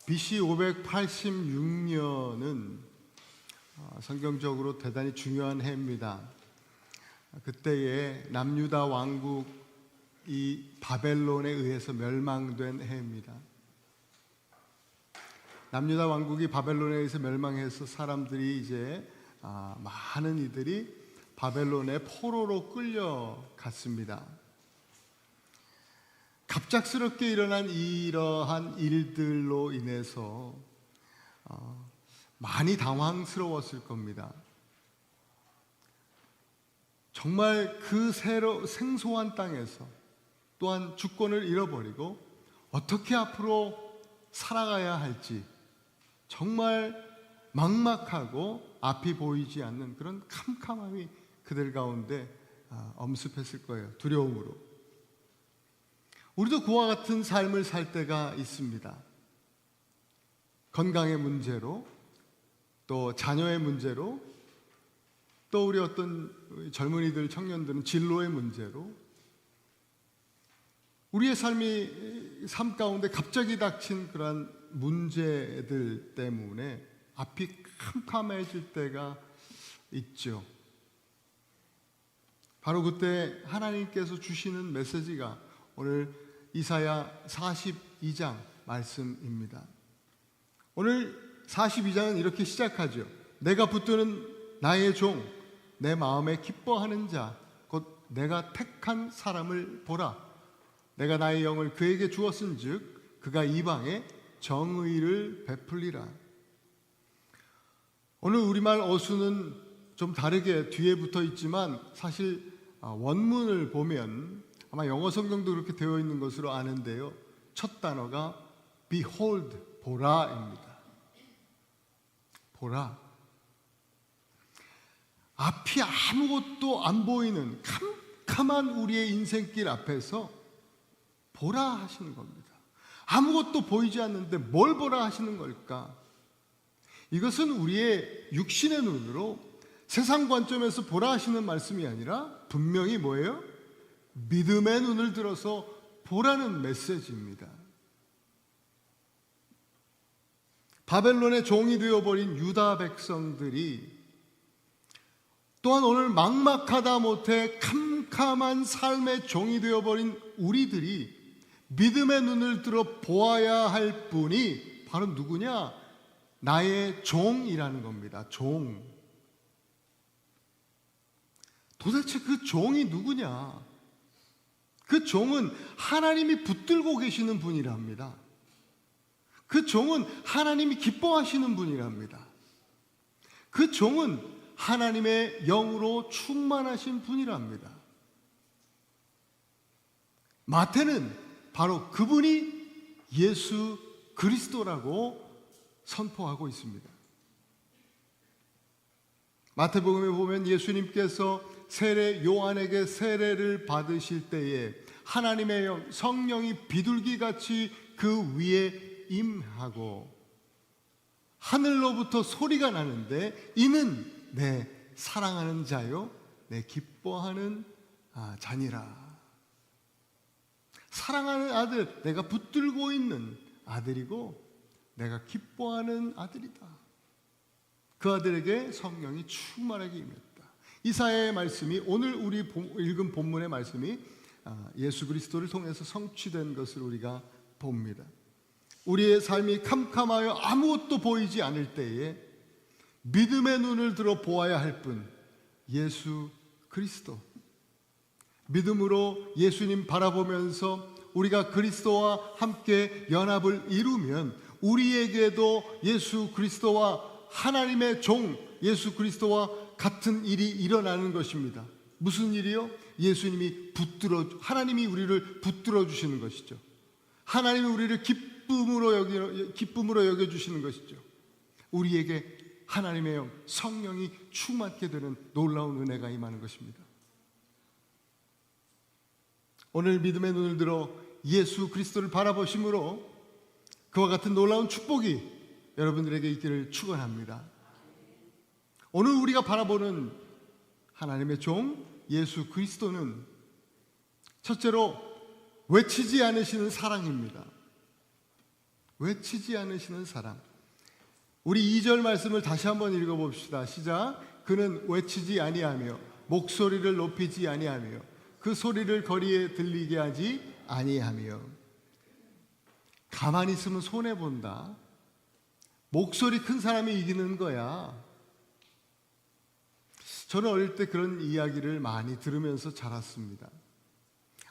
BC 586년은 성경적으로 대단히 중요한 해입니다. 그때에 남유다 왕국이 바벨론에 의해서 멸망된 해입니다. 남유다 왕국이 바벨론에 의해서 멸망해서 사람들이 이제 많은 이들이 바벨론의 포로로 끌려갔습니다. 갑작스럽게 일어난 이러한 일들로 인해서 많이 당황스러웠을 겁니다. 정말 그 생소한 땅에서 또한 주권을 잃어버리고 어떻게 앞으로 살아가야 할지 정말 막막하고 앞이 보이지 않는 그런 캄캄함이 그들 가운데 엄습했을 거예요. 두려움으로. 우리도 그와 같은 삶을 살 때가 있습니다. 건강의 문제로, 또 자녀의 문제로, 또 우리 어떤 젊은이들, 청년들은 진로의 문제로 우리의 삶 가운데 갑자기 닥친 그러한 문제들 때문에 앞이 캄캄해질 때가 있죠. 바로 그때 하나님께서 주시는 메시지가 오늘 이사야 42장 말씀입니다. 오늘 42장은 이렇게 시작하죠. 내가 붙드는 나의 종, 내 마음에 기뻐하는 자, 곧 내가 택한 사람을 보라. 내가 나의 영을 그에게 주었은즉 그가 이방에 정의를 베풀리라. 오늘 우리말 어수는 좀 다르게 뒤에 붙어 있지만 사실 원문을 보면 아마 영어 성경도 그렇게 되어 있는 것으로 아는데요. 첫 단어가 behold, 보라입니다. 보라. 앞이 아무것도 안 보이는 캄캄한 우리의 인생길 앞에서 보라 하시는 겁니다. 아무것도 보이지 않는데 뭘 보라 하시는 걸까? 이것은 우리의 육신의 눈으로 세상 관점에서 보라 하시는 말씀이 아니라 분명히 뭐예요? 믿음의 눈을 들어서 보라는 메시지입니다. 바벨론의 종이 되어버린 유다 백성들이 또한 오늘 막막하다 못해 캄캄한 삶의 종이 되어버린 우리들이 믿음의 눈을 들어 보아야 할 분이 바로 누구냐? 나의 종이라는 겁니다. 종. 도대체 그 종이 누구냐? 그 종은 하나님이 붙들고 계시는 분이랍니다. 그 종은 하나님이 기뻐하시는 분이랍니다. 그 종은 하나님의 영으로 충만하신 분이랍니다. 마태는 바로 그분이 예수 그리스도라고 선포하고 있습니다. 마태복음에 보면 예수님께서 요한에게 세례를 받으실 때에 하나님의 영, 성령이 비둘기같이 그 위에 임하고 하늘로부터 소리가 나는데 이는 내 사랑하는 자요 내 기뻐하는 자니라. 사랑하는 아들, 내가 붙들고 있는 아들이고 내가 기뻐하는 아들이다. 그 아들에게 성령이 충만하게 임했다. 이사야의 말씀이 오늘 우리 읽은 본문의 말씀이 예수 그리스도를 통해서 성취된 것을 우리가 봅니다. 우리의 삶이 캄캄하여 아무것도 보이지 않을 때에 믿음의 눈을 들어 보아야 할 분 예수 그리스도. 믿음으로 예수님 바라보면서 우리가 그리스도와 함께 연합을 이루면 우리에게도 예수 그리스도와 하나님의 종 예수 그리스도와 같은 일이 일어나는 것입니다. 무슨 일이요? 하나님이 우리를 붙들어 주시는 것이죠. 하나님이 우리를 기쁨으로 여겨 주시는 것이죠. 우리에게 하나님의 영, 성령이 충만케 되는 놀라운 은혜가 임하는 것입니다. 오늘 믿음의 눈을 들어 예수 그리스도를 바라보심으로 그와 같은 놀라운 축복이 여러분들에게 있기를 축원합니다. 오늘 우리가 바라보는 하나님의 종 예수 그리스도는 첫째로 외치지 않으시는 사랑입니다. 외치지 않으시는 사랑. 우리 2절 말씀을 다시 한번 읽어봅시다. 시작. 그는 외치지 아니하며 목소리를 높이지 아니하며 그 소리를 거리에 들리게 하지 아니하며. 가만히 있으면 손해본다. 목소리 큰 사람이 이기는 거야. 저는 어릴 때 그런 이야기를 많이 들으면서 자랐습니다.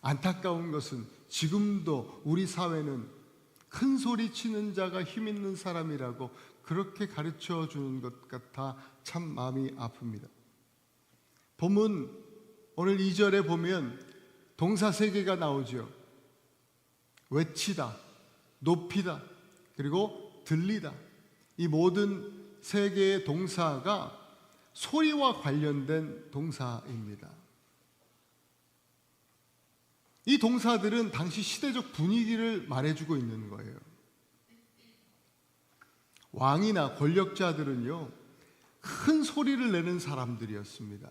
안타까운 것은 지금도 우리 사회는 큰 소리 치는 자가 힘 있는 사람이라고 그렇게 가르쳐 주는 것 같아 참 마음이 아픕니다. 본문 오늘 2절에 보면 동사 3개가 나오죠. 외치다, 높이다, 그리고 들리다. 이 모든 3개의 동사가 소리와 관련된 동사입니다. 이 동사들은 당시 시대적 분위기를 말해주고 있는 거예요. 왕이나 권력자들은요, 큰 소리를 내는 사람들이었습니다.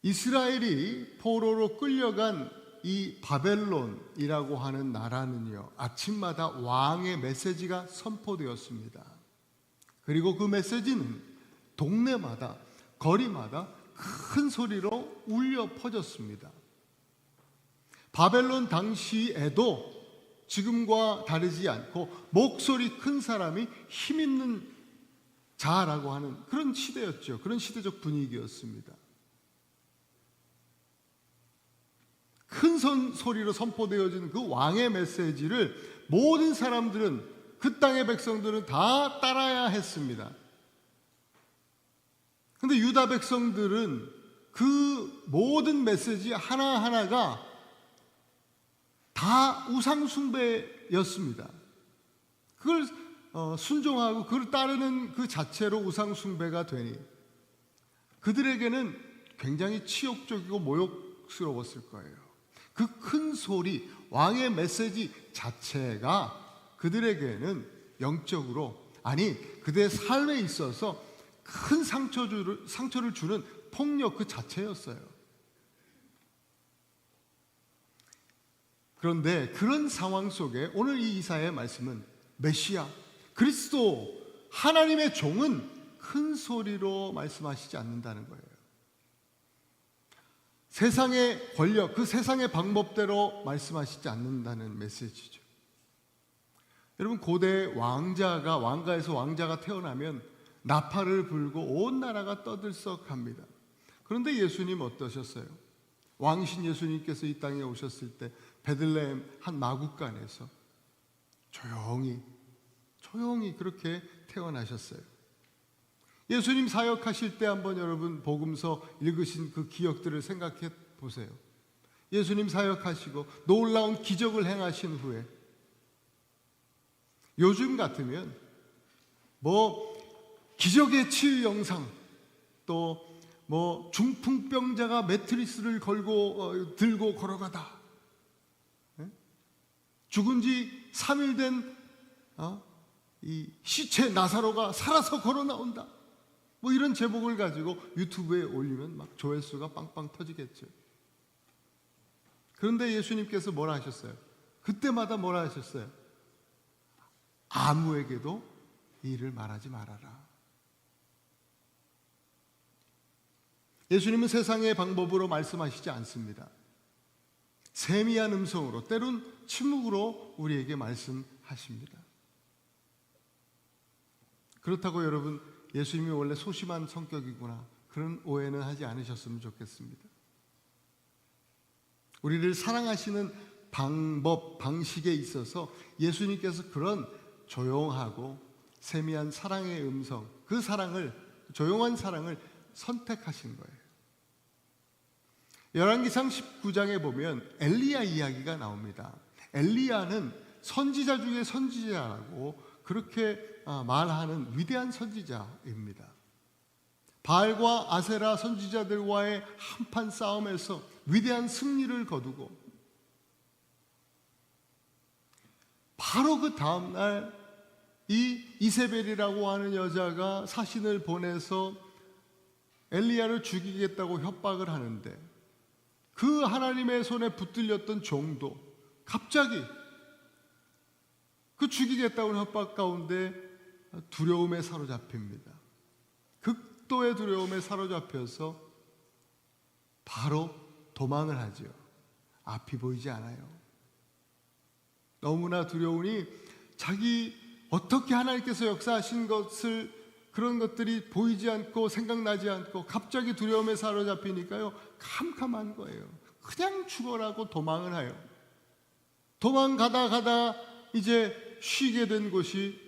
이스라엘이 포로로 끌려간 이 바벨론이라고 하는 나라는요, 아침마다 왕의 메시지가 선포되었습니다. 그리고 그 메시지는 동네마다, 거리마다 큰 소리로 울려 퍼졌습니다. 바벨론 당시에도 지금과 다르지 않고 목소리 큰 사람이 힘 있는 자라고 하는 그런 시대였죠. 그런 시대적 분위기였습니다. 큰 소리로 선포되어진 그 왕의 메시지를 모든 사람들은, 그 땅의 백성들은 다 따라야 했습니다. 그런데 유다 백성들은 그 모든 메시지 하나하나가 다 우상숭배였습니다. 그걸 순종하고 그걸 따르는 그 자체로 우상숭배가 되니 그들에게는 굉장히 치욕적이고 모욕스러웠을 거예요. 그 큰 소리, 왕의 메시지 자체가 그들에게는 영적으로, 아니 그들의 삶에 있어서 큰 상처를 주는 폭력 그 자체였어요. 그런데 그런 상황 속에 오늘 이 이사야의 말씀은 메시아, 그리스도, 하나님의 종은 큰 소리로 말씀하시지 않는다는 거예요. 세상의 권력, 그 세상의 방법대로 말씀하시지 않는다는 메시지죠. 여러분, 고대 왕가에서 왕자가 태어나면 나팔을 불고 온 나라가 떠들썩합니다. 그런데 예수님 어떠셨어요? 왕신 예수님께서 이 땅에 오셨을 때 베들레헴 한 마구간에서 조용히 그렇게 태어나셨어요. 예수님 사역하실 때 한번 여러분 복음서 읽으신 그 기억들을 생각해 보세요. 예수님 사역하시고 놀라운 기적을 행하신 후에 요즘 같으면 기적의 치유 영상, 또 중풍병자가 매트리스를 들고 걸어가다, 죽은 지 3일 된 이 시체 나사로가 살아서 걸어 나온다, 이런 제목을 가지고 유튜브에 올리면 막 조회수가 빵빵 터지겠죠. 그런데 예수님께서 뭐라 하셨어요? 그때마다 뭐라 하셨어요? 아무에게도 이 일을 말하지 말아라. 예수님은 세상의 방법으로 말씀하시지 않습니다. 세미한 음성으로, 때론 침묵으로 우리에게 말씀하십니다. 그렇다고 여러분, 예수님이 원래 소심한 성격이구나, 그런 오해는 하지 않으셨으면 좋겠습니다. 우리를 사랑하시는 방식에 있어서 예수님께서 그런 조용하고 세미한 사랑의 음성, 그 조용한 사랑을 선택하신 거예요. 열왕기상 19장에 보면 엘리야 이야기가 나옵니다. 엘리야는 선지자 중에 선지자라고 그렇게 말하는 위대한 선지자입니다. 바알과 아세라 선지자들과의 한판 싸움에서 위대한 승리를 거두고 바로 그 다음날 이 이세벨이라고 하는 여자가 사신을 보내서 엘리야를 죽이겠다고 협박을 하는데 그 하나님의 손에 붙들렸던 종도 갑자기 그 죽이겠다고 하는 협박 가운데 두려움에 사로잡힙니다. 극도의 두려움에 사로잡혀서 바로 도망을 하죠. 앞이 보이지 않아요. 너무나 두려우니 자기 어떻게 하나님께서 역사하신 것을, 그런 것들이 보이지 않고 생각나지 않고 갑자기 두려움에 사로잡히니까요, 캄캄한 거예요. 그냥 죽어라고 도망을 해요. 도망가다 이제 쉬게 된 곳이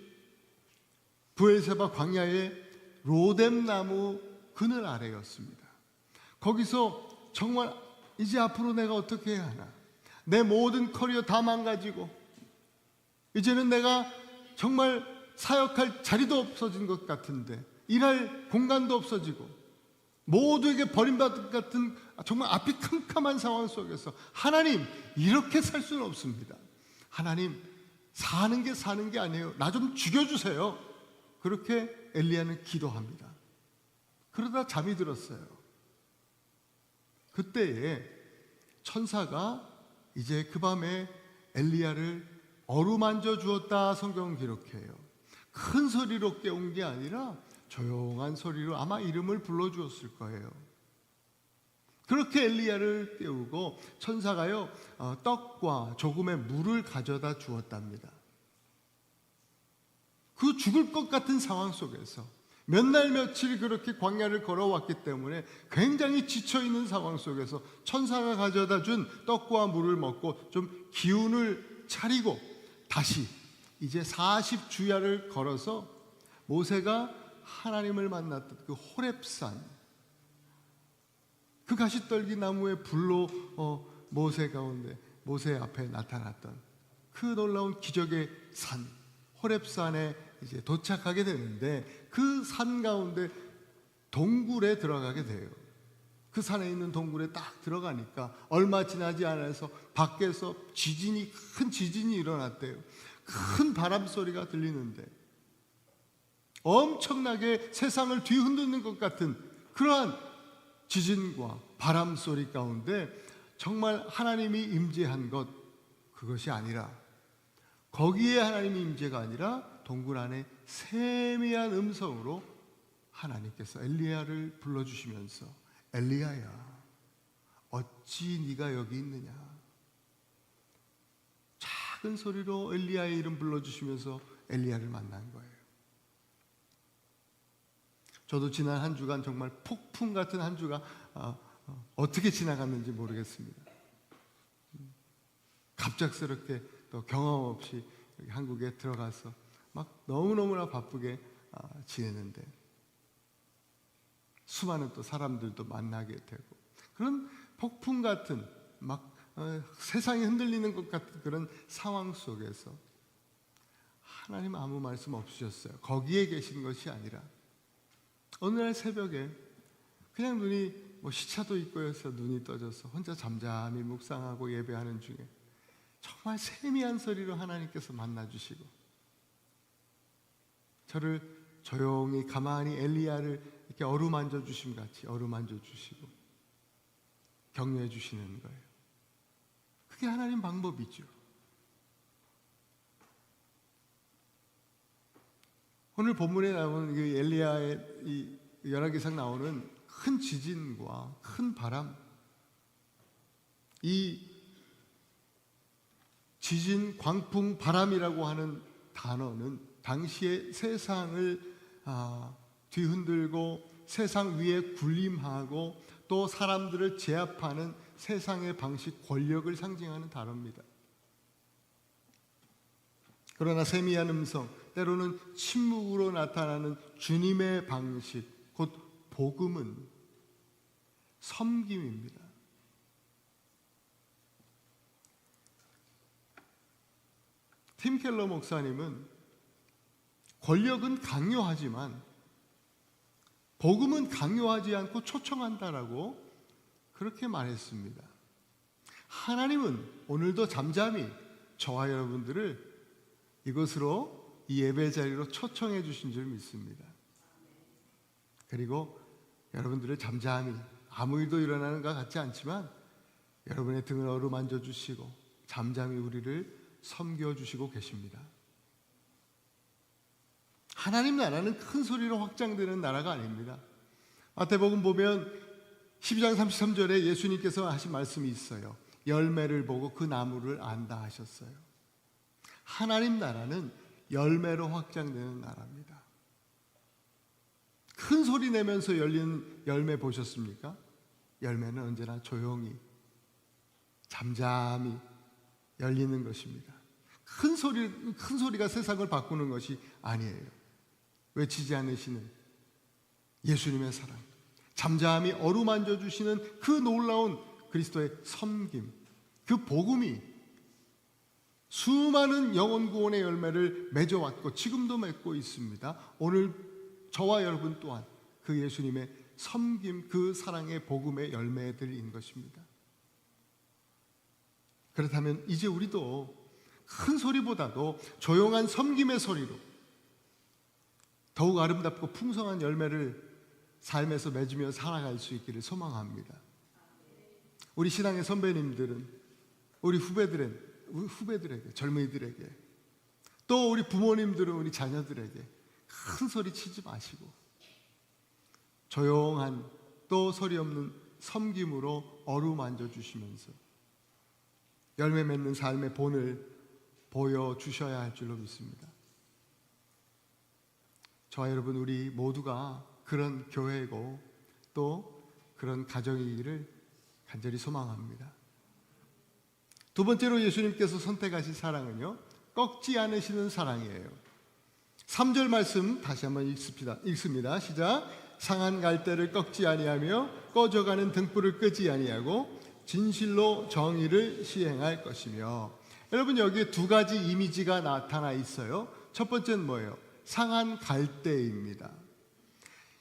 브엘세바 광야의 로뎀 나무 그늘 아래였습니다. 거기서 정말 이제 앞으로 내가 어떻게 해야 하나, 내 모든 커리어 다 망가지고 이제는 내가 정말 사역할 자리도 없어진 것 같은데, 일할 공간도 없어지고 모두에게 버림받은 것 같은 정말 앞이 캄캄한 상황 속에서 하나님, 이렇게 살 수는 없습니다. 하나님, 사는 게 아니에요. 나 좀 죽여주세요. 그렇게 엘리야는 기도합니다. 그러다 잠이 들었어요. 그때에 천사가 이제 그 밤에 엘리야를 어루만져 주었다, 성경은 기록해요. 큰 소리로 깨운 게 아니라 조용한 소리로 아마 이름을 불러주었을 거예요. 그렇게 엘리야를 깨우고 천사가요, 떡과 조금의 물을 가져다 주었답니다. 그 죽을 것 같은 상황 속에서 몇 날 며칠 그렇게 광야를 걸어왔기 때문에 굉장히 지쳐있는 상황 속에서 천사가 가져다 준 떡과 물을 먹고 좀 기운을 차리고 다시 이제 40주야를 걸어서 모세가 하나님을 만났던 그 호렙산, 그 가시떨기 나무의 불로 모세 가운데, 모세 앞에 나타났던 그 놀라운 기적의 산 호렙산에 이제 도착하게 되는데, 그 산 가운데 동굴에 들어가게 돼요. 그 산에 있는 동굴에 딱 들어가니까 얼마 지나지 않아서 밖에서 큰 지진이 일어났대요. 큰 바람 소리가 들리는데 엄청나게 세상을 뒤흔드는 것 같은 그러한 지진과 바람 소리 가운데 정말 하나님이 임재한 것, 그것이 아니라, 거기에 하나님이 임재가 아니라 동굴 안에 세미한 음성으로 하나님께서 엘리야를 불러주시면서, 엘리야야, 어찌 네가 여기 있느냐. 작은 소리로 엘리야의 이름 불러주시면서 엘리야를 만난 거예요. 저도 지난 한 주간 정말 폭풍 같은 한 주가 어떻게 지나갔는지 모르겠습니다. 갑작스럽게 또 경험 없이 한국에 들어가서 막 너무너무나 바쁘게 지내는데 수많은 또 사람들도 만나게 되고, 그런 폭풍 같은 막 세상이 흔들리는 것 같은 그런 상황 속에서 하나님 아무 말씀 없으셨어요. 거기에 계신 것이 아니라 어느 날 새벽에 그냥 눈이 시차도 있고 해서 눈이 떠져서 혼자 잠잠히 묵상하고 예배하는 중에 정말 세미한 소리로 하나님께서 만나주시고 저를 조용히 가만히 엘리야를 이렇게 어루만져 주심 같이 어루만져 주시고 격려해 주시는 거예요. 그게 하나님 방법이죠. 오늘 본문에 나오는 그 엘리야의 이 열왕기상 나오는 큰 지진과 큰 바람, 이 지진, 광풍, 바람이라고 하는 단어는 당시의 세상을 뒤흔들고 세상 위에 군림하고 또 사람들을 제압하는 세상의 방식, 권력을 상징하는 단어입니다. 그러나 세미한 음성, 때로는 침묵으로 나타나는 주님의 방식, 곧 복음은 섬김입니다. 팀 켈러 목사님은 권력은 강요하지만 복음은 강요하지 않고 초청한다라고 그렇게 말했습니다. 하나님은 오늘도 잠잠히 저와 여러분들을 이곳으로, 이 예배 자리로 초청해 주신 줄 믿습니다. 그리고 여러분들을 잠잠히, 아무 일도 일어나는 것 같지 않지만 여러분의 등을 어루만져 주시고 잠잠히 우리를 섬겨 주시고 계십니다. 하나님 나라는 큰 소리로 확장되는 나라가 아닙니다. 마태복음 보면 12장 33절에 예수님께서 하신 말씀이 있어요. 열매를 보고 그 나무를 안다 하셨어요. 하나님 나라는 열매로 확장되는 나라입니다. 큰 소리 내면서 열리는 열매 보셨습니까? 열매는 언제나 조용히 잠잠히 열리는 것입니다. 큰 소리가 세상을 바꾸는 것이 아니에요. 외치지 않으시는 예수님의 사랑, 잠잠히 어루만져 주시는 그 놀라운 그리스도의 섬김, 그 복음이 수많은 영혼 구원의 열매를 맺어왔고 지금도 맺고 있습니다. 오늘 저와 여러분 또한 그 예수님의 섬김, 그 사랑의 복음의 열매들인 것입니다. 그렇다면 이제 우리도 큰 소리보다도 조용한 섬김의 소리로 더욱 아름답고 풍성한 열매를 삶에서 맺으며 살아갈 수 있기를 소망합니다. 우리 신앙의 선배님들은 우리 후배들에게, 젊은이들에게, 또 우리 부모님들은 우리 자녀들에게 큰 소리 치지 마시고 조용한 또 소리 없는 섬김으로 어루만져 주시면서 열매 맺는 삶의 본을 보여주셔야 할 줄로 믿습니다. 저와 여러분 우리 모두가 그런 교회이고 또 그런 가정이기를 간절히 소망합니다. 두 번째로 예수님께서 선택하신 사랑은요, 꺾지 않으시는 사랑이에요. 3절 말씀 다시 한번 읽습니다. 시작. 상한 갈대를 꺾지 아니하며 꺼져가는 등불을 끄지 아니하고 진실로 정의를 시행할 것이며. 여러분 여기에 두 가지 이미지가 나타나 있어요. 첫 번째는 뭐예요? 상한 갈대입니다.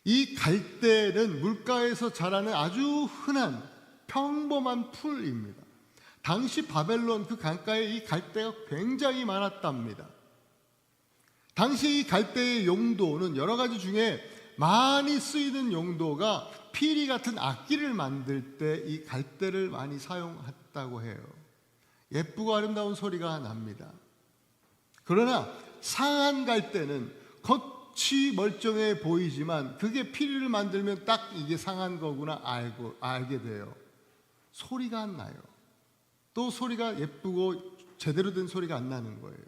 이 갈대는 물가에서 자라는 아주 흔한 평범한 풀입니다. 당시 바벨론 그 강가에 이 갈대가 굉장히 많았답니다. 당시 이 갈대의 용도는 여러 가지 중에 많이 쓰이는 용도가 피리 같은 악기를 만들 때 이 갈대를 많이 사용했다고 해요. 예쁘고 아름다운 소리가 납니다. 그러나 상한 갈대는 겉이 멀쩡해 보이지만 그게 피리를 만들면 딱 이게 상한 거구나 알게 돼요. 소리가 안 나요. 또 소리가 예쁘고 제대로 된 소리가 안 나는 거예요.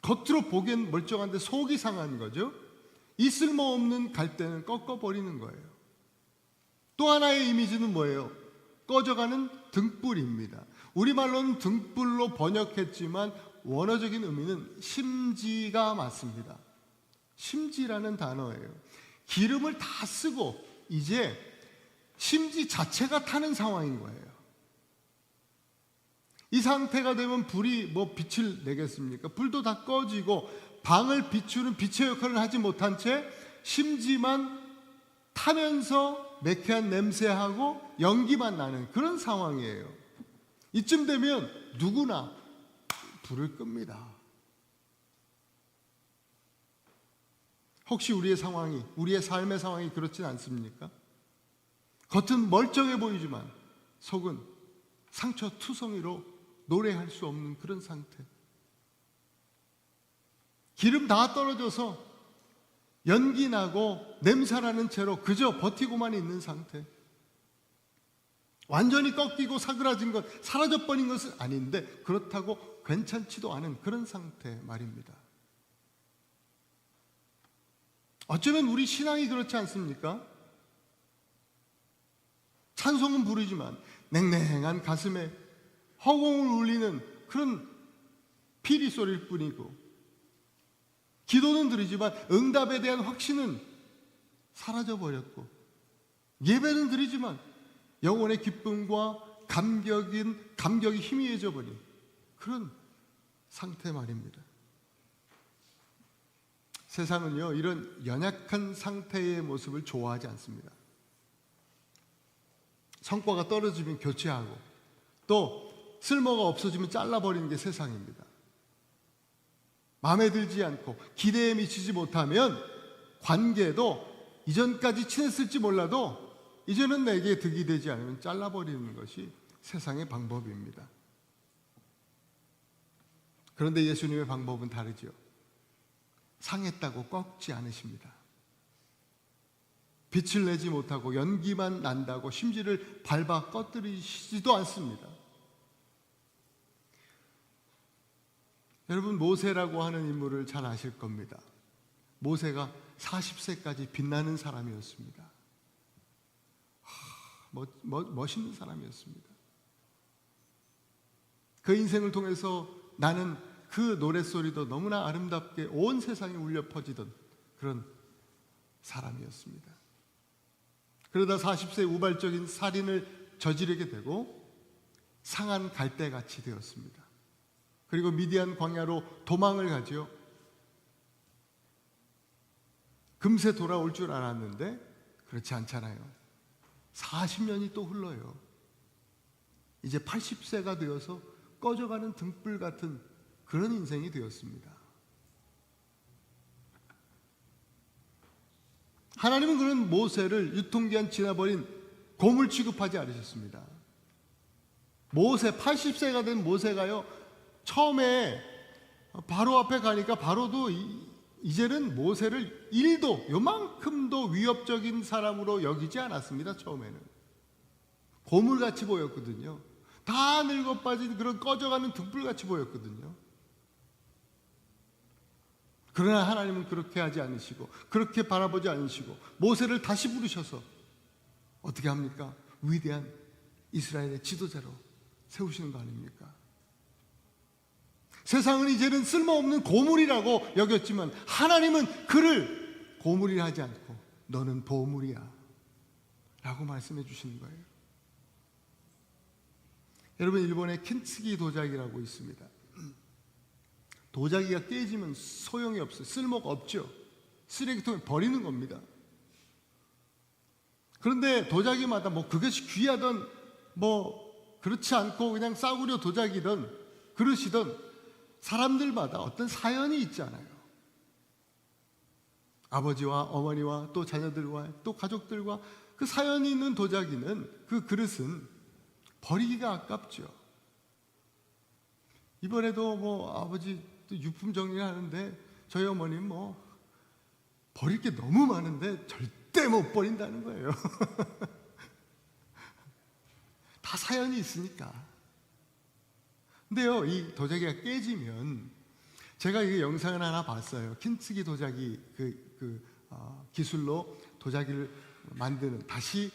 겉으로 보기엔 멀쩡한데 속이 상한 거죠. 이 쓸모없는 갈대는 꺾어버리는 거예요. 또 하나의 이미지는 뭐예요? 꺼져가는 등불입니다. 우리말로는 등불로 번역했지만 원어적인 의미는 심지가 맞습니다. 심지라는 단어예요. 기름을 다 쓰고 이제 심지 자체가 타는 상황인 거예요. 이 상태가 되면 불이 빛을 내겠습니까? 불도 다 꺼지고 방을 비추는 빛의 역할을 하지 못한 채 심지만 타면서 매캐한 냄새하고 연기만 나는 그런 상황이에요. 이쯤 되면 누구나 불을 끕니다. 혹시 우리의 상황이, 우리의 삶의 상황이 그렇진 않습니까? 겉은 멀쩡해 보이지만 속은 상처투성이로 노래할 수 없는 그런 상태. 기름 다 떨어져서 연기 나고 냄새 나는 채로 그저 버티고만 있는 상태. 완전히 꺾이고 사그라진 것, 사라져버린 것은 아닌데 그렇다고 괜찮지도 않은 그런 상태 말입니다. 어쩌면 우리 신앙이 그렇지 않습니까? 찬송은 부르지만 냉랭한 가슴에 허공을 울리는 그런 피리 소리일 뿐이고, 기도는 드리지만 응답에 대한 확신은 사라져버렸고, 예배는 드리지만 영혼의 기쁨과 감격이 희미해져 버린 그런 상태 말입니다. 세상은요, 이런 연약한 상태의 모습을 좋아하지 않습니다. 성과가 떨어지면 교체하고 또 쓸모가 없어지면 잘라버리는 게 세상입니다. 마음에 들지 않고 기대에 미치지 못하면 관계도 이전까지 친했을지 몰라도 이제는 내게 득이 되지 않으면 잘라버리는 것이 세상의 방법입니다. 그런데 예수님의 방법은 다르죠. 상했다고 꺾지 않으십니다. 빛을 내지 못하고 연기만 난다고 심지를 밟아 꺼뜨리시지도 않습니다. 여러분, 모세라고 하는 인물을 잘 아실 겁니다. 모세가 40세까지 빛나는 사람이었습니다. 멋있는 사람이었습니다. 그 인생을 통해서 나는 그 노랫소리도 너무나 아름답게 온 세상에 울려 퍼지던 그런 사람이었습니다. 그러다 40세 우발적인 살인을 저지르게 되고 상한 갈대같이 되었습니다. 그리고 미디안 광야로 도망을 가지요. 금세 돌아올 줄 알았는데 그렇지 않잖아요. 40년이 또 흘러요. 이제 80세가 되어서 꺼져가는 등불 같은 그런 인생이 되었습니다. 하나님은 그런 모세를 유통기한 지나버린 고물 취급하지 않으셨습니다. 모세, 80세가 된 모세가요, 처음에 바로 앞에 가니까 바로도 이제는 모세를 1도 요만큼도 위협적인 사람으로 여기지 않았습니다. 처음에는 고물같이 보였거든요. 다 늙어 빠진 그런 꺼져가는 등불같이 보였거든요. 그러나 하나님은 그렇게 하지 않으시고 그렇게 바라보지 않으시고 모세를 다시 부르셔서 어떻게 합니까? 위대한 이스라엘의 지도자로 세우시는 거 아닙니까? 세상은 이제는 쓸모없는 고물이라고 여겼지만 하나님은 그를 고물이라 하지 않고 너는 보물이야 라고 말씀해 주시는 거예요. 여러분, 일본에 킨츠기 도자기라고 있습니다. 도자기가 깨지면 소용이 없어요. 쓸모가 없죠. 쓰레기통에 버리는 겁니다. 그런데 도자기마다 그것이 귀하던 그렇지 않고 그냥 싸구려 도자기든 그릇이든 사람들마다 어떤 사연이 있잖아요. 아버지와 어머니와 또 자녀들과 또 가족들과 그 사연이 있는 도자기는, 그 그릇은 버리기가 아깝죠. 이번에도 아버지 유품 정리를 하는데 저희 어머님 버릴 게 너무 많은데 절대 못 버린다는 거예요. 다 사연이 있으니까. 근데요, 이 도자기가 깨지면, 제가 이 영상을 하나 봤어요. 킨츠기 도자기 기술로 도자기를 만드는, 다시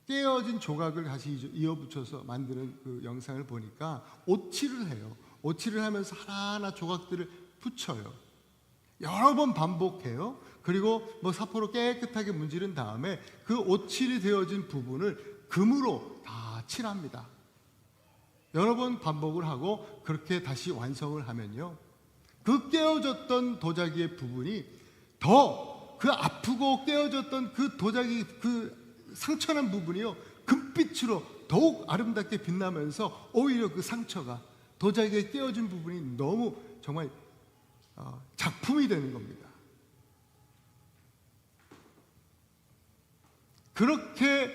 깨어진 조각을 다시 이어붙여서 만드는 그 영상을 보니까 오칠을 해요. 오칠을 하면서 하나하나 조각들을 붙여요. 여러 번 반복해요. 그리고 사포로 깨끗하게 문지른 다음에 그 오칠이 되어진 부분을 금으로 다 칠합니다. 여러 번 반복을 하고 그렇게 다시 완성을 하면요, 그 깨어졌던 도자기의 부분이 더 그 아프고 깨어졌던 그 도자기 그 상처난 부분이요, 금빛으로 더욱 아름답게 빛나면서 오히려 그 상처가, 도자기에 깨어진 부분이 너무 정말 작품이 되는 겁니다. 그렇게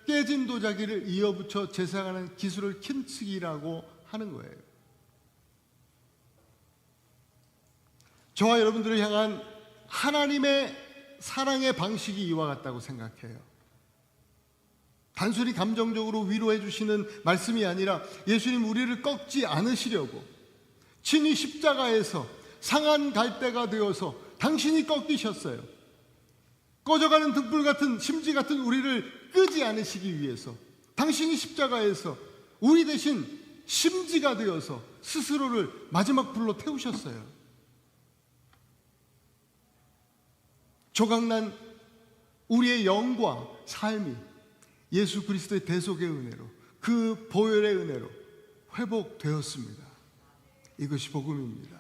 깨진 도자기를 이어붙여 재생하는 기술을 킨츠기라고 하는 거예요. 저와 여러분들을 향한 하나님의 사랑의 방식이 이와 같다고 생각해요. 단순히 감정적으로 위로해 주시는 말씀이 아니라 예수님 우리를 꺾지 않으시려고 친히 십자가에서 상한 갈대가 되어서 당신이 꺾이셨어요. 꺼져가는 등불 같은, 심지 같은 우리를 끄지 않으시기 위해서 당신이 십자가에서 우리 대신 심지가 되어서 스스로를 마지막 불로 태우셨어요. 조각난 우리의 영과 삶이 예수 그리스도의 대속의 은혜로, 그 보혈의 은혜로 회복되었습니다. 이것이 복음입니다.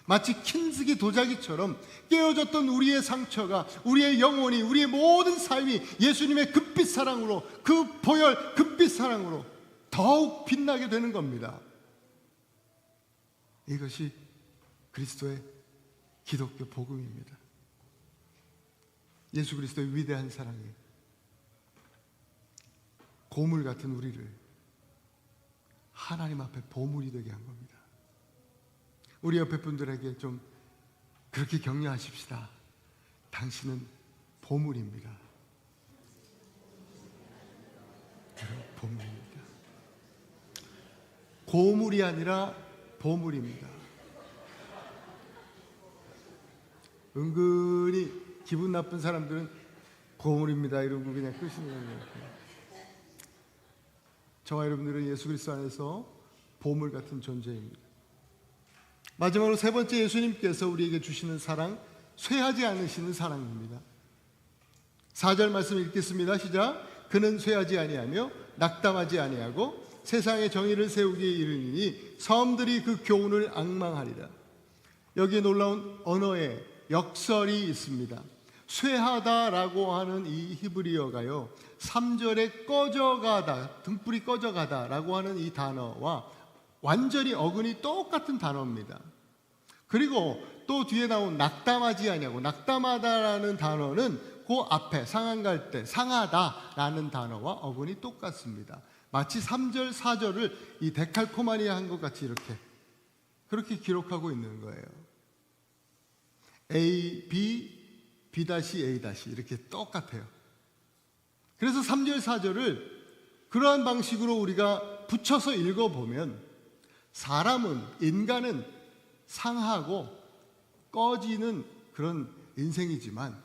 마치 킨츠기 도자기처럼 깨어졌던 우리의 상처가, 우리의 영혼이, 우리의 모든 삶이 예수님의 금빛 사랑으로, 그 보혈 금빛 사랑으로 더욱 빛나게 되는 겁니다. 이것이 그리스도의 기독교 복음입니다. 예수 그리스도의 위대한 사랑이 고물 같은 우리를 하나님 앞에 보물이 되게 한 겁니다. 우리 옆에 분들에게 좀 그렇게 격려하십시다. 당신은 보물입니다. 보물입니다. 고물이 아니라 보물입니다. 은근히 기분 나쁜 사람들은 고물입니다 이러고 그냥 끄시는 거예요. 저와 여러분들은 예수 그리스도 안에서 보물 같은 존재입니다. 마지막으로 세 번째, 예수님께서 우리에게 주시는 사랑, 쇠하지 않으시는 사랑입니다. 4절 말씀 읽겠습니다. 시작. 그는 쇠하지 아니하며 낙담하지 아니하고 세상의 정의를 세우기에 이르니니 섬들이 그 교훈을 앙망하리라. 여기에 놀라운 언어의 역설이 있습니다. 쇠하다라고 하는 이 히브리어가요, 3절에 꺼져가다, 등불이 꺼져가다라고 하는 이 단어와 완전히 어근이 똑같은 단어입니다. 그리고 또 뒤에 나온 낙담하지 아니하고, 낙담하다라는 단어는 그 앞에 상한 갈 때 상하다라는 단어와 어근이 똑같습니다. 마치 3절, 4절을 이 데칼코마니아 한 것 같이 그렇게 기록하고 있는 거예요. A, B, B-A- 이렇게 똑같아요. 그래서 3절, 4절을 그러한 방식으로 우리가 붙여서 읽어보면 사람은, 인간은 상하고 꺼지는 그런 인생이지만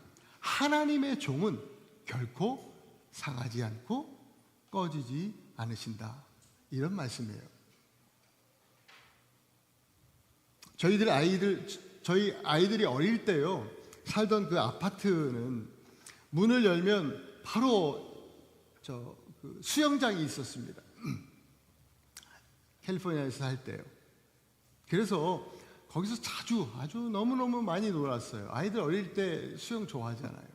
하나님의 종은 결코 상하지 않고 꺼지지 않으신다. 이런 말씀이에요. 저희 아이들이 어릴 때요, 살던 그 아파트는 문을 열면 바로 그 수영장이 있었습니다. 캘리포니아에서 살 때요. 그래서 거기서 아주 너무너무 많이 놀았어요. 아이들 어릴 때 수영 좋아하잖아요.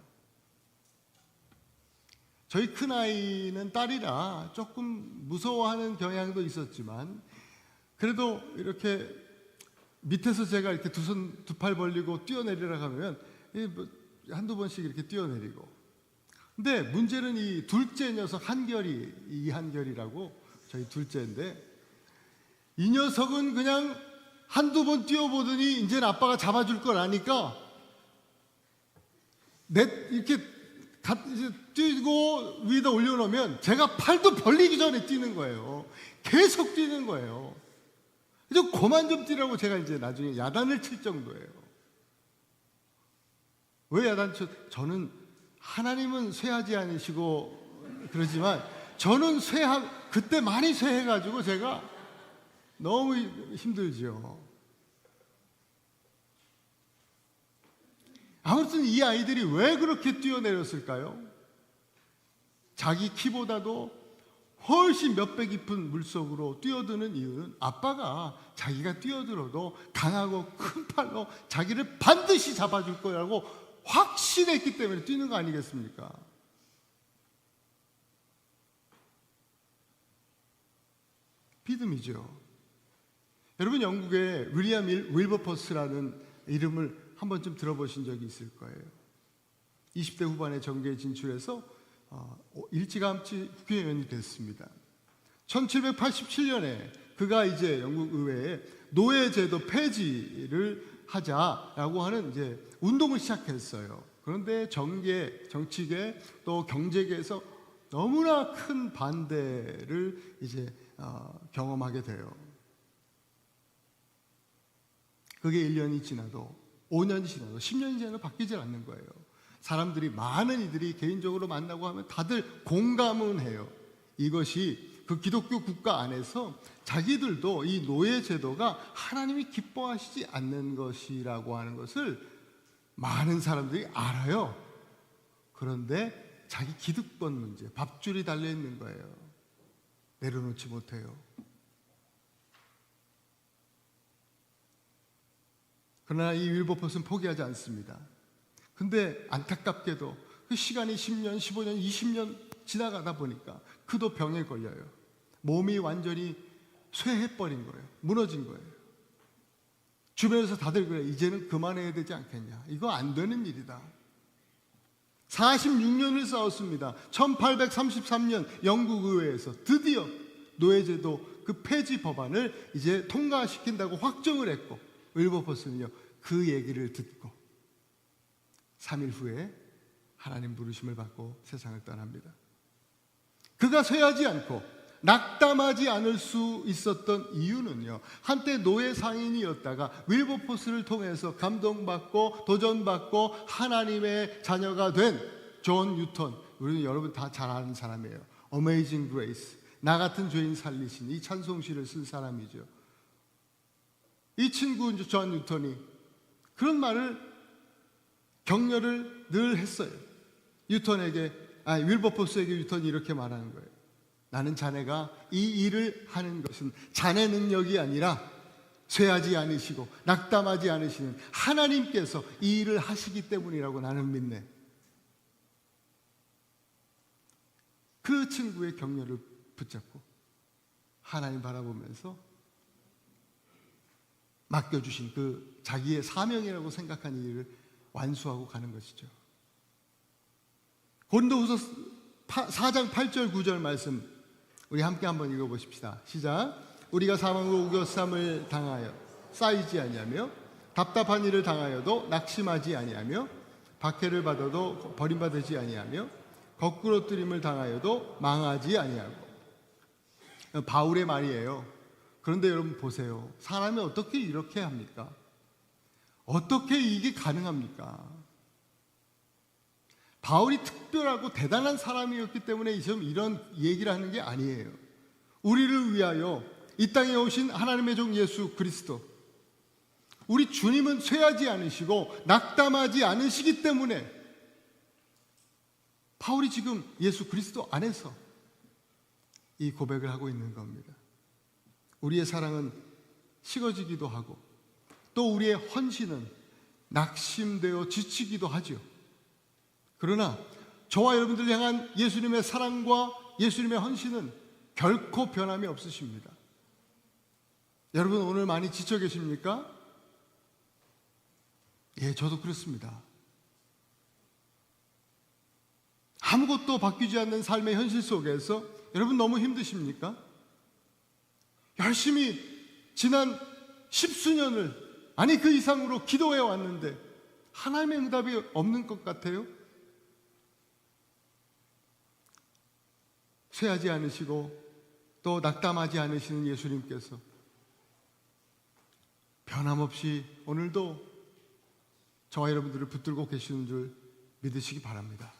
저희 큰아이는 딸이라 조금 무서워하는 경향도 있었지만 그래도 이렇게 밑에서 제가 이렇게 두 팔 벌리고 뛰어내리라 하면 한두 번씩 이렇게 뛰어내리고. 근데 문제는 이 둘째 녀석 이한결이라고 저희 둘째인데, 이 녀석은 그냥 한두 번 뛰어보더니 이제는 아빠가 잡아줄 걸 아니까 이렇게 뛰고 위에다 올려놓으면 제가 팔도 벌리기 전에 뛰는 거예요. 계속 뛰는 거예요. 이제 그만 좀 뛰라고 제가 이제 나중에 야단을 칠 정도예요. 왜 야단 저는 하나님은 쇠하지 않으시고 그러지만 저는 그때 많이 쇠해가지고 제가 너무 힘들죠. 아무튼 이 아이들이 왜 그렇게 뛰어내렸을까요? 자기 키보다도 훨씬 몇 배 깊은 물속으로 뛰어드는 이유는 아빠가 자기가 뛰어들어도 강하고 큰 팔로 자기를 반드시 잡아줄 거라고 확신했기 때문에 뛰는 거 아니겠습니까? 믿음이죠. 여러분, 영국의 윌리엄 윌버포스라는 이름을 한 번쯤 들어보신 적이 있을 거예요. 20대 후반에 정계에 진출해서 일찌감치 국회의원이 됐습니다. 1787년에 그가 이제 영국 의회에 노예제도 폐지를 하자라고 하는 이제 운동을 시작했어요. 그런데 정치계 또 경제계에서 너무나 큰 반대를 이제 경험하게 돼요. 그게 1년이 지나도 5년이 지나도 10년이 지나도 바뀌지 않는 거예요. 많은 이들이 개인적으로 만나고 하면 다들 공감은 해요. 이것이 그 기독교 국가 안에서 자기들도 이 노예제도가 하나님이 기뻐하시지 않는 것이라고 하는 것을 많은 사람들이 알아요. 그런데 자기 기득권 문제, 밥줄이 달려있는 거예요. 내려놓지 못해요. 그러나 이 윌버포스는 포기하지 않습니다. 근데 안타깝게도 그 시간이 10년, 15년, 20년 지나가다 보니까 그도 병에 걸려요. 몸이 완전히 쇠해버린 거예요. 무너진 거예요. 주변에서 다들 그래, 이제는 그만해야 되지 않겠냐. 이거 안 되는 일이다. 46년을 싸웠습니다. 1833년 영국 의회에서 드디어 노예제도 그 폐지 법안을 이제 통과시킨다고 확정을 했고, 윌버포스는요, 그 얘기를 듣고 3일 후에 하나님 부르심을 받고 세상을 떠납니다. 그가 쇠하지 않고 낙담하지 않을 수 있었던 이유는요, 한때 노예 상인이었다가 윌버포스를 통해서 감동받고 도전받고 하나님의 자녀가 된 존 뉴턴, 우리는 여러분 다 잘 아는 사람이에요. Amazing Grace, 나 같은 죄인 살리신 이 찬송시를 쓴 사람이죠. 이 친구 존 뉴턴이 그런 말을, 격려를 늘 했어요. 윌버포스에게 뉴턴이 이렇게 말하는 거예요. 나는 자네가 이 일을 하는 것은 자네 능력이 아니라 쇠하지 않으시고 낙담하지 않으시는 하나님께서 이 일을 하시기 때문이라고 나는 믿네. 그 친구의 격려를 붙잡고 하나님 바라보면서 맡겨주신 그 자기의 사명이라고 생각한 일을 완수하고 가는 것이죠. 고린도후서 4장 8절 9절 말씀 우리 함께 한번 읽어보십시다. 시작. 우리가 사망으로 우겨쌈을 당하여 쌓이지 아니하며 답답한 일을 당하여도 낙심하지 아니하며 박해를 받아도 버림받지 아니하며 거꾸로 뜨림을 당하여도 망하지 아니하고. 바울의 말이에요. 그런데 여러분 보세요. 사람이 어떻게 이렇게 합니까? 어떻게 이게 가능합니까? 바울이 특별하고 대단한 사람이었기 때문에 지금 이런 얘기를 하는 게 아니에요. 우리를 위하여 이 땅에 오신 하나님의 종 예수 그리스도, 우리 주님은 쇠하지 않으시고 낙담하지 않으시기 때문에 바울이 지금 예수 그리스도 안에서 이 고백을 하고 있는 겁니다. 우리의 사랑은 식어지기도 하고 또 우리의 헌신은 낙심되어 지치기도 하죠. 그러나 저와 여러분들 향한 예수님의 사랑과 예수님의 헌신은 결코 변함이 없으십니다. 여러분 오늘 많이 지쳐 계십니까? 예, 저도 그렇습니다. 아무것도 바뀌지 않는 삶의 현실 속에서 여러분 너무 힘드십니까? 열심히 지난 10수년을, 아니 그 이상으로 기도해 왔는데 하나님의 응답이 없는 것 같아요? 쇠하지 않으시고 또 낙담하지 않으시는 예수님께서 변함없이 오늘도 저와 여러분들을 붙들고 계시는 줄 믿으시기 바랍니다.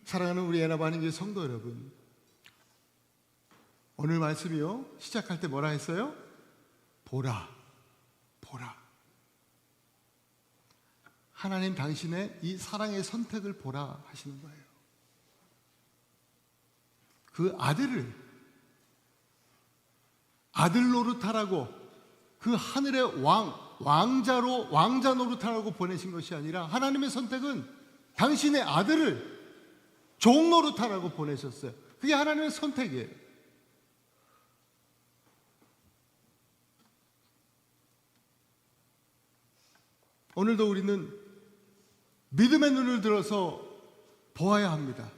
사랑하는 우리 애나바는 성도 여러분, 오늘 말씀이요, 시작할 때 뭐라 했어요? 보라, 보라. 하나님 당신의 이 사랑의 선택을 보라 하시는 거예요. 그 아들을 아들 노릇하라고, 그 하늘의 왕자 노릇하라고 보내신 것이 아니라 하나님의 선택은 당신의 아들을 종 노릇하라고 보내셨어요. 그게 하나님의 선택이에요. 오늘도 우리는 믿음의 눈을 들어서 보아야 합니다.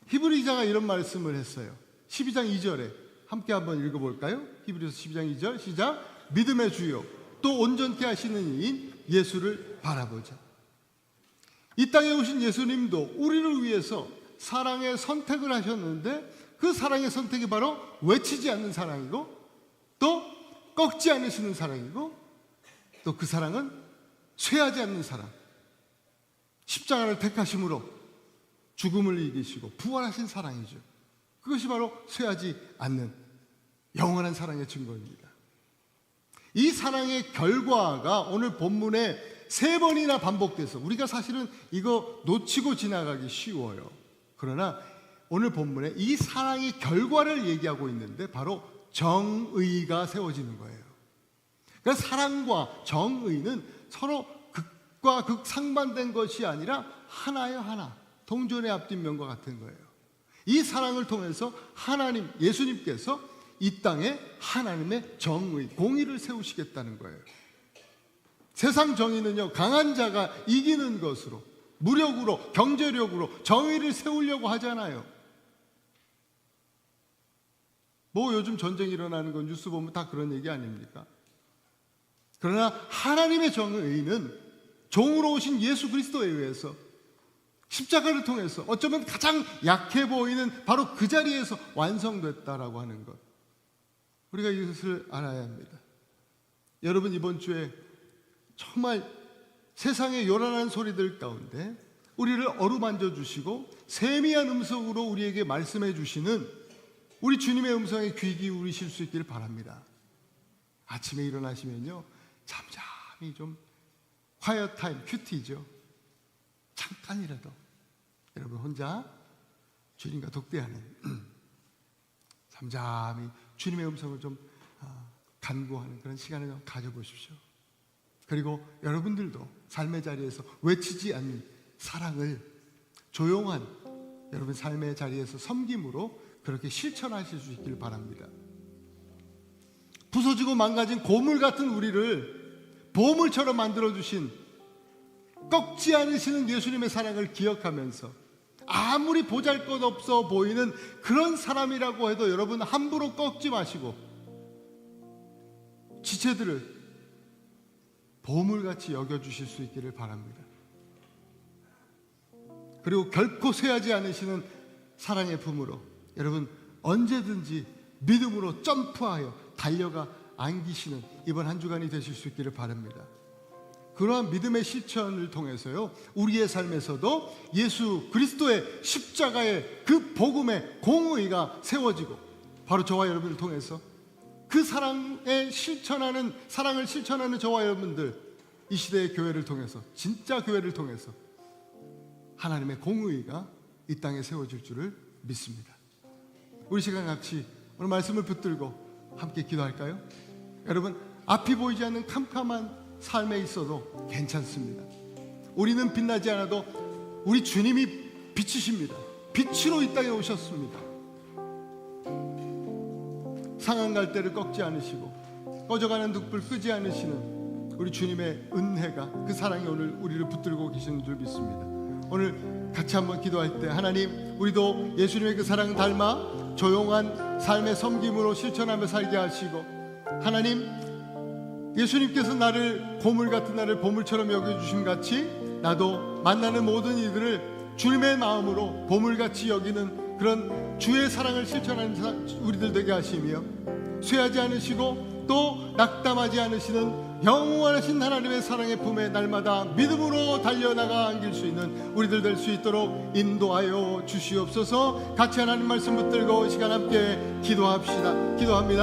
히브리 기자가 이런 말씀을 했어요. 12장 2절에 함께 한번 읽어볼까요? 히브리서 12장 2절 시작. 믿음의 주요 또 온전케 하시는 이인 예수를 바라보자. 이 땅에 오신 예수님도 우리를 위해서 사랑의 선택을 하셨는데 그 사랑의 선택이 바로 외치지 않는 사랑이고 또 꺾지 않으시는 사랑이고 또 그 사랑은 쇠하지 않는 사랑, 십자가를 택하심으로 죽음을 이기시고 부활하신 사랑이죠. 그것이 바로 쇠하지 않는 영원한 사랑의 증거입니다. 이 사랑의 결과가 오늘 본문에 3번이나 반복돼서 우리가 사실은 이거 놓치고 지나가기 쉬워요. 그러나 오늘 본문에 이 사랑의 결과를 얘기하고 있는데 바로 정의가 세워지는 거예요. 그러니까 사랑과 정의는 서로 극과 극 상반된 것이 아니라 하나예요, 하나. 동전의 앞뒷 면과 같은 거예요. 이 사랑을 통해서 하나님, 예수님께서 이 땅에 하나님의 정의, 공의를 세우시겠다는 거예요. 세상 정의는요, 강한 자가 이기는 것으로, 무력으로, 경제력으로 정의를 세우려고 하잖아요. 뭐 요즘 전쟁이 일어나는 건 뉴스 보면 다 그런 얘기 아닙니까? 그러나 하나님의 정의는 종으로 오신 예수 그리스도에 의해서 십자가를 통해서 어쩌면 가장 약해 보이는 바로 그 자리에서 완성됐다라고 하는 것, 우리가 이것을 알아야 합니다. 여러분, 이번 주에 정말 세상의 요란한 소리들 가운데 우리를 어루만져 주시고 세미한 음성으로 우리에게 말씀해 주시는 우리 주님의 음성에 귀 기울이실 수 있기를 바랍니다. 아침에 일어나시면요, 잠잠히 좀 quiet time, 큐티죠. 잠깐이라도 여러분 혼자 주님과 독대하는 잠잠히 주님의 음성을 좀 간구하는 그런 시간을 좀 가져보십시오. 그리고 여러분들도 삶의 자리에서 외치지 않는 사랑을 조용한 여러분 삶의 자리에서 섬김으로 그렇게 실천하실 수 있기를 바랍니다. 부서지고 망가진 고물 같은 우리를 보물처럼 만들어주신 꺾지 않으시는 예수님의 사랑을 기억하면서 아무리 보잘것없어 보이는 그런 사람이라고 해도 여러분 함부로 꺾지 마시고 지체들을 보물같이 여겨주실 수 있기를 바랍니다. 그리고 결코 쇠하지 않으시는 사랑의 품으로 여러분 언제든지 믿음으로 점프하여 달려가 안기시는 이번 한 주간이 되실 수 있기를 바랍니다. 그러한 믿음의 실천을 통해서요, 우리의 삶에서도 예수 그리스도의 십자가의 그 복음의 공의가 세워지고 바로 저와 여러분을 통해서 그 사랑을 실천하는 저와 여러분들, 이 시대의 교회를 통해서, 진짜 교회를 통해서 하나님의 공의가 이 땅에 세워질 줄을 믿습니다. 우리 시간 같이 오늘 말씀을 붙들고 함께 기도할까요? 여러분, 앞이 보이지 않는 캄캄한 삶에 있어도 괜찮습니다. 우리는 빛나지 않아도 우리 주님이 빛이십니다. 빛으로 이 땅에 오셨습니다. 상한 갈대를 꺾지 않으시고 꺼져가는 둑불 끄지 않으시는 우리 주님의 은혜가, 그 사랑이 오늘 우리를 붙들고 계시는 줄 믿습니다. 오늘 같이 한번 기도할 때 하나님, 우리도 예수님의 그 사랑 닮아 조용한 삶의 섬김으로 실천하며 살게 하시고, 하나님, 예수님께서 나를 고물 같은 나를 보물처럼 여겨주심 같이 나도 만나는 모든 이들을 주님의 마음으로 보물같이 여기는 그런 주의 사랑을 실천하는 우리들 되게 하시며, 쇠하지 않으시고 또 낙담하지 않으시는 영원하신 하나님의 사랑의 품에 날마다 믿음으로 달려나가 안길 수 있는 우리들 될 수 있도록 인도하여 주시옵소서. 같이 하나님 말씀 붙들고 시간 함께 기도합니다.